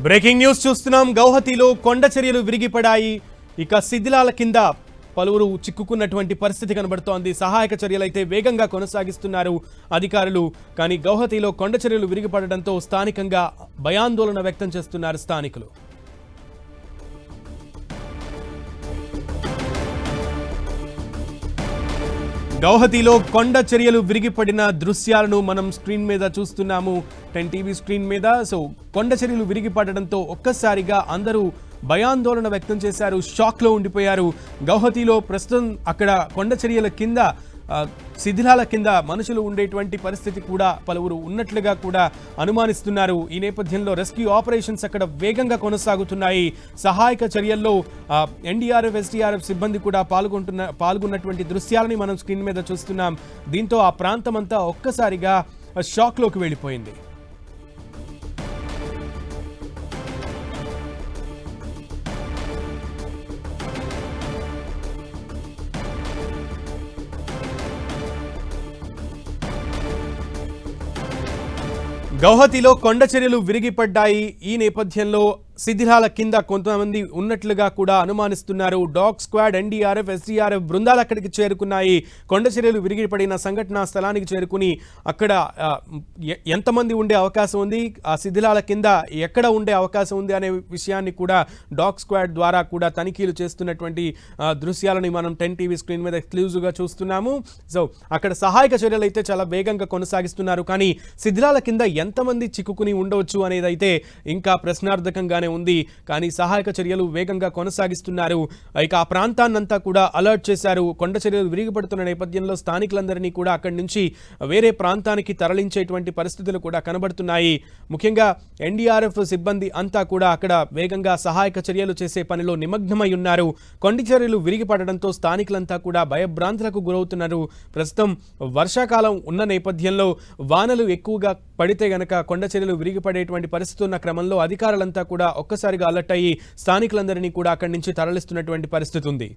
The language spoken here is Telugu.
బ్రేకింగ్ న్యూస్ చూస్తున్నాం. గౌహతిలో కొండ చర్యలు విరిగిపడాయి. ఇక శిథిలాల కింద పలువురు చిక్కుకున్నటువంటి పరిస్థితి కనబడుతోంది. సహాయక చర్యలైతే వేగంగా కొనసాగిస్తున్నారు అధికారులు. కానీ గౌహతిలో కొండ చర్యలు విరిగిపడడంతో స్థానికంగా భయాందోళన వ్యక్తం చేస్తున్నారు స్థానికులు. గౌహతిలో కొండ చర్యలు విరిగిపడిన దృశ్యాలను మనం స్క్రీన్ మీద చూస్తున్నాము, 10 టీవీ స్క్రీన్ మీద. సో కొండ చర్యలు విరిగిపడడంతో ఒక్కసారిగా అందరూ భయాందోళన వ్యక్తం చేశారు, షాక్లో ఉండిపోయారు. గౌహతిలో ప్రస్తుతం అక్కడ కొండ చర్యల కింద శిథిలాల కింద మనుషులు ఉండేటువంటి పరిస్థితి కూడా పలువురు ఉన్నట్లుగా కూడా అనుమానిస్తున్నారు. ఈ నేపథ్యంలో రెస్క్యూ ఆపరేషన్స్ అక్కడ వేగంగా కొనసాగుతున్నాయి. సహాయక చర్యల్లో ఎన్డీఆర్ఎఫ్, ఎస్డీఆర్ఎఫ్ సిబ్బంది కూడా పాల్గొన్నటువంటి దృశ్యాలని మనం స్క్రీన్ మీద చూస్తున్నాం. దీంతో ఆ ప్రాంతం అంతా ఒక్కసారిగా షాక్లోకి వెళ్ళిపోయింది. గౌహతిలో కొండ చర్యలు విరిగిపడ్డాయి. ఈ నేపథ్యంలో శిథిలాల కింద కొంతమంది ఉన్నట్లుగా కూడా అనుమానిస్తున్నారు. డాగ్ స్క్వాడ్, ఎన్డీఆర్ఎఫ్, ఎస్డీఆర్ఎఫ్ బృందాలు అక్కడికి చేరుకున్నాయి. కొండ చర్యలు విరిగిపడిన సంఘటనా స్థలానికి చేరుకుని అక్కడ ఎంతమంది ఉండే అవకాశం ఉంది, ఆ శిథిలాల కింద ఎక్కడ ఉండే అవకాశం ఉంది అనే విషయాన్ని కూడా డాగ్ స్క్వాడ్ ద్వారా కూడా తనిఖీలు చేస్తున్నటువంటి దృశ్యాలని మనం 10 టీవీ స్క్రీన్ మీద ఎక్స్క్లూజివ్గా చూస్తున్నాము. సో అక్కడ సహాయక చర్యలు అయితే చాలా వేగంగా కొనసాగిస్తున్నారు. కానీ శిథిలాల కింద ఎంతమంది చిక్కుకుని ఉండవచ్చు అనేది అయితే ఇంకా ప్రశ్నార్థకంగానే ఉంది. కానీ సహాయక చర్యలు వేగంగా కొనసాగిస్తున్నారు. ఇక ఆ ప్రాంతాన్నంతా కూడా అలర్ట్ చేశారు. కొండ చర్యలు విరిగిపడుతున్న నేపథ్యంలో స్థానికులందరినీ కూడా అక్కడి నుంచి వేరే ప్రాంతానికి తరలించేటువంటి పరిస్థితులు కూడా కనబడుతున్నాయి. ముఖ్యంగా ఎన్డీఆర్ఎఫ్ సిబ్బంది అంతా కూడా అక్కడ వేగంగా సహాయక చర్యలు చేసే పనిలో నిమగ్నమై ఉన్నారు. కొండ చర్యలు విరిగిపడడంతో స్థానికులంతా కూడా భయభ్రాంతులకు గురవుతున్నారు. ప్రస్తుతం వర్షాకాలం ఉన్న నేపథ్యంలో వానలు ఎక్కువగా పడితే గనక కొండ చర్యలు విరిగిపడేటువంటి పరిస్థితి ఉన్న క్రమంలో అధికారులంతా కూడా ఒక్కసారిగా అలర్ట్ అయ్యి స్థానికులందరినీ కూడా అక్కడి నుంచి తరలిస్తున్నటువంటి పరిస్థితి ఉంది.